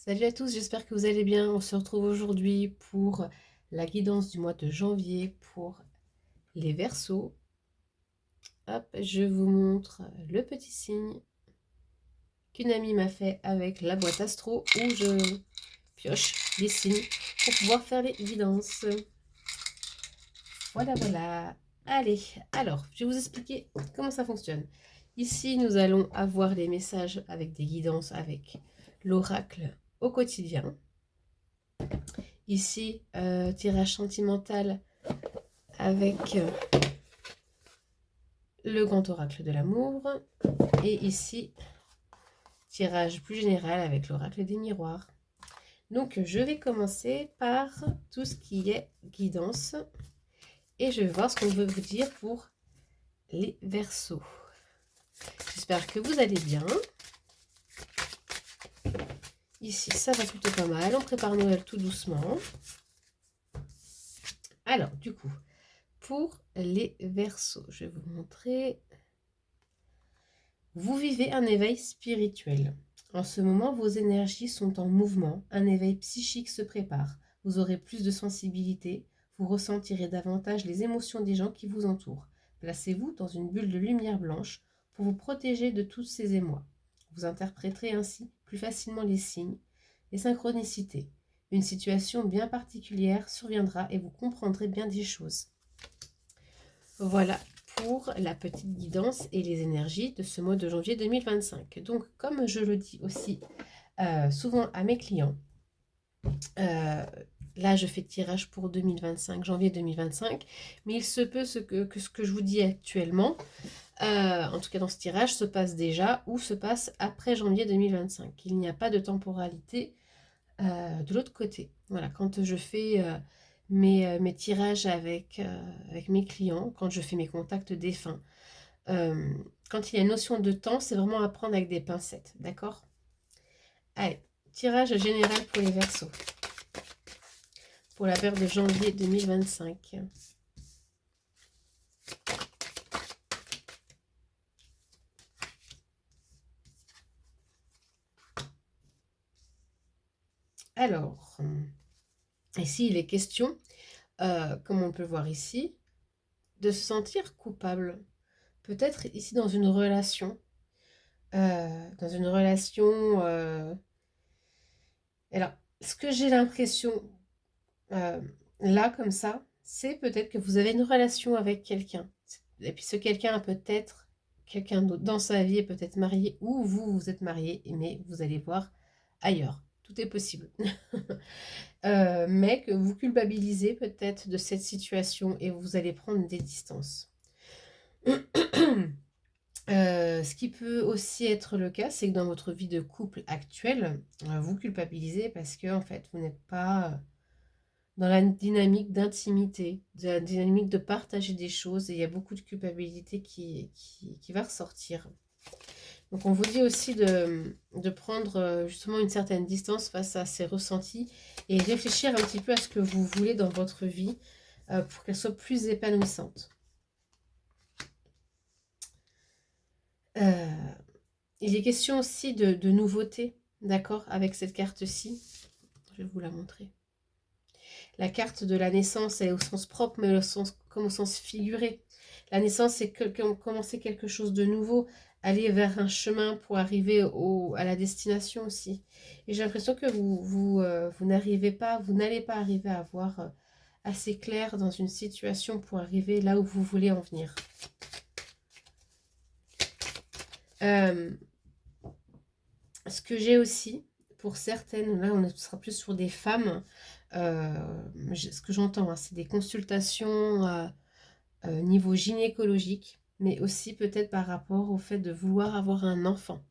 Salut à tous, j'espère que vous allez bien. On se retrouve aujourd'hui pour la guidance du mois de janvier pour les Verseaux. Hop, je vous montre le petit signe qu'une amie m'a fait avec la boîte astro où je pioche les signes pour pouvoir faire les guidances. Voilà, voilà. Allez, alors, je vais vous expliquer comment ça fonctionne. Ici, nous allons avoir les messages avec des guidances avec l'oracle au quotidien. Ici, tirage sentimental avec le grand oracle de l'amour. Et ici, tirage plus général avec l'oracle des miroirs. Donc, je vais commencer par tout ce qui est guidance. Et je vais voir ce qu'on veut vous dire pour les Verseaux. J'espère que vous allez bien. Ici, ça va plutôt pas mal. On prépare Noël tout doucement. Alors, du coup, pour les Verseaux, je vais vous montrer. Vous vivez un éveil spirituel. En ce moment, vos énergies sont en mouvement, un éveil psychique se prépare. Vous aurez plus de sensibilité, vous ressentirez davantage les émotions des gens qui vous entourent. Placez-vous dans une bulle de lumière blanche pour vous protéger de tous ces émois. Vous interpréterez ainsi plus facilement les signes, les synchronicités. Une situation bien particulière surviendra et vous comprendrez bien des choses. Voilà pour la petite guidance et les énergies de ce mois de janvier 2025. Donc, comme je le dis aussi souvent à mes clients, là je fais tirage pour 2025, janvier 2025, mais il se peut que ce que je vous dis actuellement, en tout cas dans ce tirage, se passe déjà ou se passe après janvier 2025. Il n'y a pas de temporalité de l'autre côté. Voilà, quand je fais mes tirages avec mes clients, quand je fais mes contacts défunts, quand il y a une notion de temps, c'est vraiment à prendre avec des pincettes, d'accord? Allez, tirage général pour les Verseaux, pour la période de janvier 2025. Alors, ici il est question, comme on peut voir ici, de se sentir coupable. Peut-être ici dans une relation. Dans une relation... Alors, ce que j'ai l'impression, là, comme ça, c'est peut-être que vous avez une relation avec quelqu'un. Et puis ce quelqu'un a peut-être quelqu'un d'autre dans sa vie, est peut-être marié, ou vous, vous êtes marié, mais vous allez voir ailleurs. Tout est possible. Mais que vous culpabilisez peut-être de cette situation et vous allez prendre des distances. Ce qui peut aussi être le cas, c'est que dans votre vie de couple actuelle, vous culpabilisez parce que en fait, vous n'êtes pas dans la dynamique d'intimité, de la dynamique de partager des choses, et il y a beaucoup de culpabilité qui va ressortir. Donc on vous dit aussi de prendre justement une certaine distance face à ces ressentis et réfléchir un petit peu à ce que vous voulez dans votre vie pour qu'elle soit plus épanouissante. Il est question aussi de nouveautés, d'accord, avec cette carte-ci. Je vais vous la montrer. La carte de la naissance, elle est au sens propre, mais comme au sens figuré. La naissance, c'est commencer quelque chose de nouveau, aller vers un chemin pour arriver à la destination aussi. Et j'ai l'impression que vous n'allez pas arriver à voir assez clair dans une situation pour arriver là où vous voulez en venir. Ce que j'ai aussi, pour certaines, là on sera plus sur des femmes, ce que j'entends, hein, c'est des consultations niveau gynécologique, mais aussi peut-être par rapport au fait de vouloir avoir un enfant.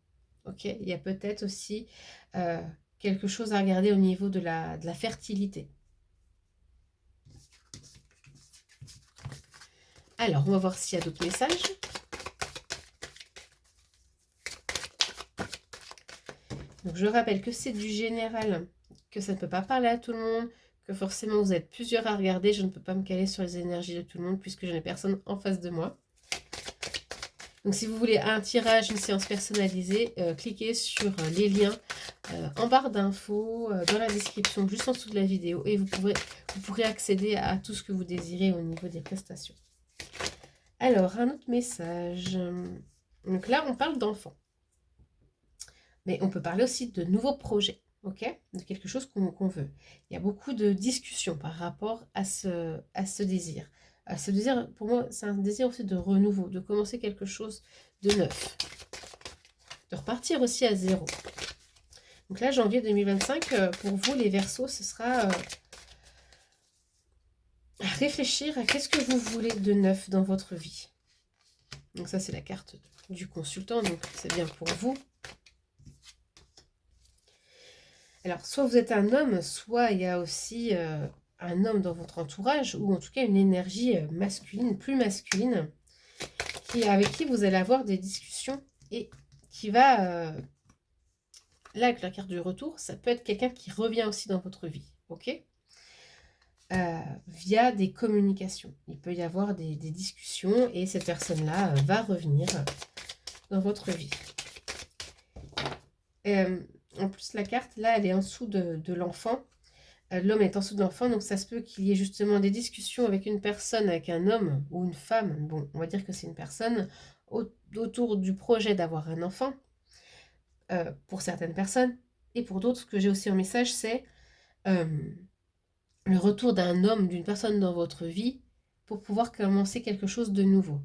Ok, il y a peut-être aussi quelque chose à regarder au niveau de la fertilité. Alors, on va voir s'il y a d'autres messages. Donc, je rappelle que c'est du général, que ça ne peut pas parler à tout le monde, que forcément vous êtes plusieurs à regarder. Je ne peux pas me caler sur les énergies de tout le monde puisque je n'ai personne en face de moi. Donc si vous voulez un tirage, une séance personnalisée, cliquez sur les liens en barre d'infos, dans la description, juste en dessous de la vidéo, et vous pourrez accéder à tout ce que vous désirez au niveau des prestations. Alors, un autre message. Donc là, on parle d'enfants. Mais on peut parler aussi de nouveaux projets, ok? De quelque chose qu'on veut. Il y a beaucoup de discussions par rapport à ce désir. Ce désir, pour moi, c'est un désir aussi de renouveau, de commencer quelque chose de neuf. De repartir aussi à zéro. Donc là, janvier 2025, pour vous, les Verseaux, ce sera réfléchir à qu'est-ce que vous voulez de neuf dans votre vie. Donc ça, c'est la carte du consultant, donc c'est bien pour vous. Alors, soit vous êtes un homme, soit il y a aussi un homme dans votre entourage, ou en tout cas une énergie masculine, plus masculine, avec qui vous allez avoir des discussions et qui va... là, avec la carte du retour, ça peut être quelqu'un qui revient aussi dans votre vie, ok? Via des communications. Il peut y avoir des discussions et cette personne-là va revenir dans votre vie. En plus, la carte, là, elle est en dessous de l'enfant. L'homme est en dessous de l'enfant, donc ça se peut qu'il y ait justement des discussions avec une personne, avec un homme ou une femme. Bon, on va dire que c'est une personne autour du projet d'avoir un enfant. Pour certaines personnes. Et pour d'autres, ce que j'ai aussi en message, c'est le retour d'un homme, d'une personne dans votre vie pour pouvoir commencer quelque chose de nouveau.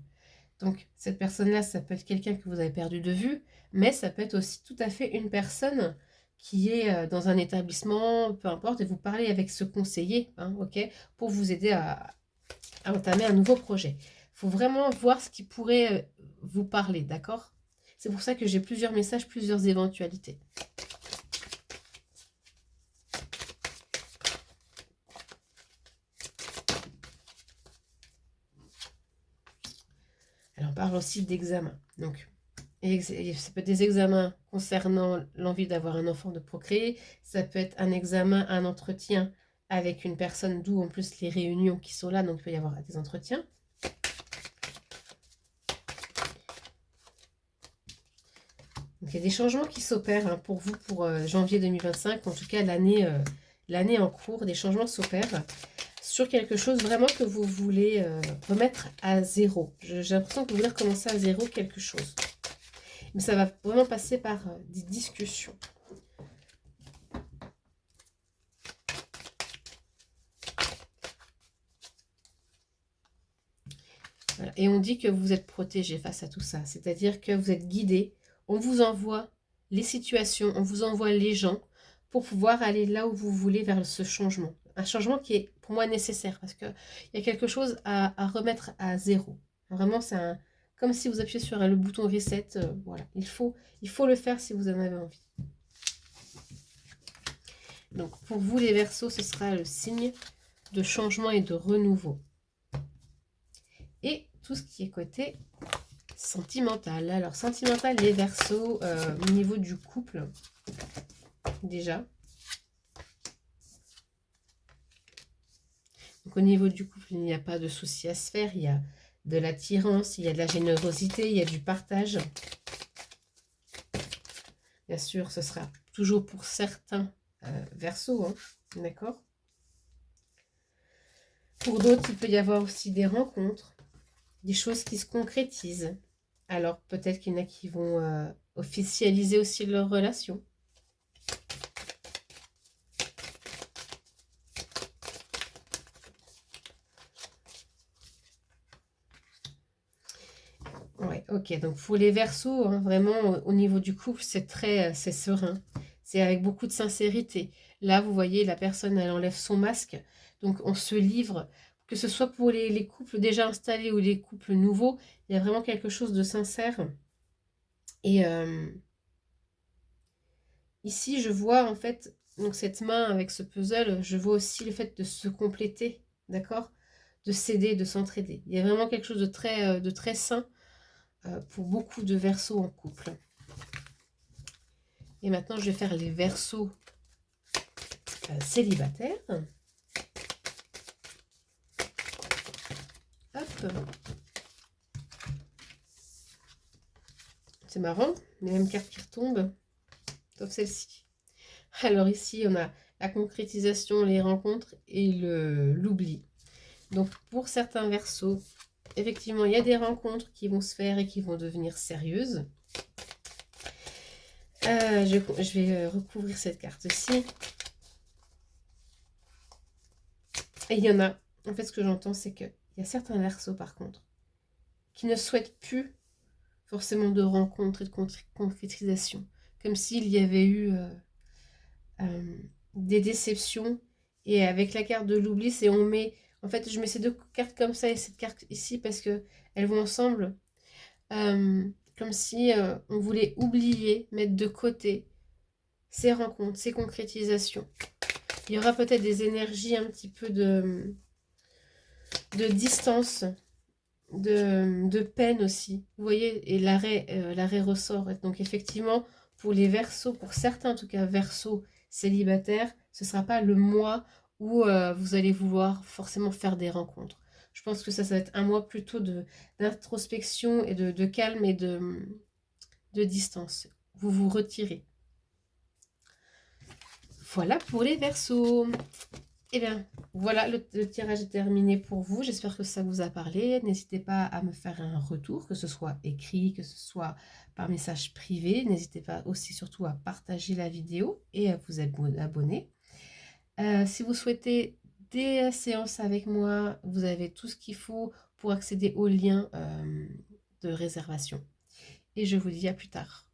Donc, cette personne-là, ça peut être quelqu'un que vous avez perdu de vue, mais ça peut être aussi tout à fait une personne qui est dans un établissement, peu importe, et vous parlez avec ce conseiller, hein, ok, pour vous aider à entamer un nouveau projet. Il faut vraiment voir ce qui pourrait vous parler, d'accord? C'est pour ça que j'ai plusieurs messages, plusieurs éventualités. Alors, on parle aussi d'examen. Donc, ça peut être des examens concernant l'envie d'avoir un enfant, de procréer. Ça peut être un examen, un entretien avec une personne, d'où en plus les réunions qui sont là. Donc, il peut y avoir des entretiens. Donc, il y a des changements qui s'opèrent hein, pour vous pour janvier 2025. En tout cas, l'année en cours, des changements s'opèrent sur quelque chose vraiment que vous voulez remettre à zéro. J'ai l'impression que vous voulez recommencer à zéro quelque chose. Mais ça va vraiment passer par des discussions. Voilà. Et on dit que vous êtes protégé face à tout ça. C'est-à-dire que vous êtes guidé. On vous envoie les situations, on vous envoie les gens pour pouvoir aller là où vous voulez vers ce changement. Un changement qui est pour moi nécessaire parce qu'il y a quelque chose à remettre à zéro. Vraiment, c'est comme si vous appuyez sur le bouton reset. Voilà, il faut le faire si vous en avez envie. Donc pour vous les Verseaux, ce sera le signe de changement et de renouveau. Et tout ce qui est côté sentimental. Alors sentimental, les Verseaux, au niveau du couple, déjà. Donc au niveau du couple, il n'y a pas de souci à se faire. Il y a de l'attirance, il y a de la générosité, il y a du partage. Bien sûr, ce sera toujours pour certains Verseaux, hein, d'accord? Pour d'autres, il peut y avoir aussi des rencontres, des choses qui se concrétisent. Alors, peut-être qu'il y en a qui vont officialiser aussi leur relation. Ouais, ok. Donc, pour les Verseaux, hein, vraiment, au niveau du couple, c'est serein. C'est avec beaucoup de sincérité. Là, vous voyez, la personne, elle enlève son masque. Donc, on se livre, que ce soit pour les couples déjà installés ou les couples nouveaux, il y a vraiment quelque chose de sincère. Et ici, je vois en fait, donc cette main avec ce puzzle, je vois aussi le fait de se compléter, d'accord? De s'aider, de s'entraider. Il y a vraiment quelque chose de très sain pour beaucoup de Verseaux en couple. Et maintenant, je vais faire les Verseaux célibataires. Hop. C'est marrant, les mêmes cartes qui retombent, sauf celle-ci. Alors ici, on a la concrétisation, les rencontres et l'oubli. Donc pour certains Verseaux, effectivement, il y a des rencontres qui vont se faire et qui vont devenir sérieuses. Je vais recouvrir cette carte-ci. Et il y en a, en fait, ce que j'entends, c'est qu'il y a certains Verseaux, par contre, qui ne souhaitent plus forcément de rencontres et de concrétisation. Comme s'il y avait eu des déceptions. Et avec la carte de l'oubli, c'est on met... En fait, je mets ces deux cartes comme ça et cette carte ici parce que elles vont ensemble. Comme si on voulait oublier, mettre de côté ces rencontres, ces concrétisations. Il y aura peut-être des énergies un petit peu de distance, de peine aussi. Vous voyez, et l'arrêt ressort. Donc effectivement, pour les Verseaux, pour certains en tout cas Verseaux célibataires, ce ne sera pas le mois où vous allez vouloir forcément faire des rencontres. Je pense que ça va être un mois plutôt d'introspection et de calme et de distance. Vous vous retirez. Voilà pour les Verseaux. Et bien, voilà, le tirage est terminé pour vous. J'espère que ça vous a parlé. N'hésitez pas à me faire un retour, que ce soit écrit, que ce soit par message privé. N'hésitez pas aussi surtout à partager la vidéo et à vous abonner. Si vous souhaitez des séances avec moi, vous avez tout ce qu'il faut pour accéder au lien de réservation. Et je vous dis à plus tard.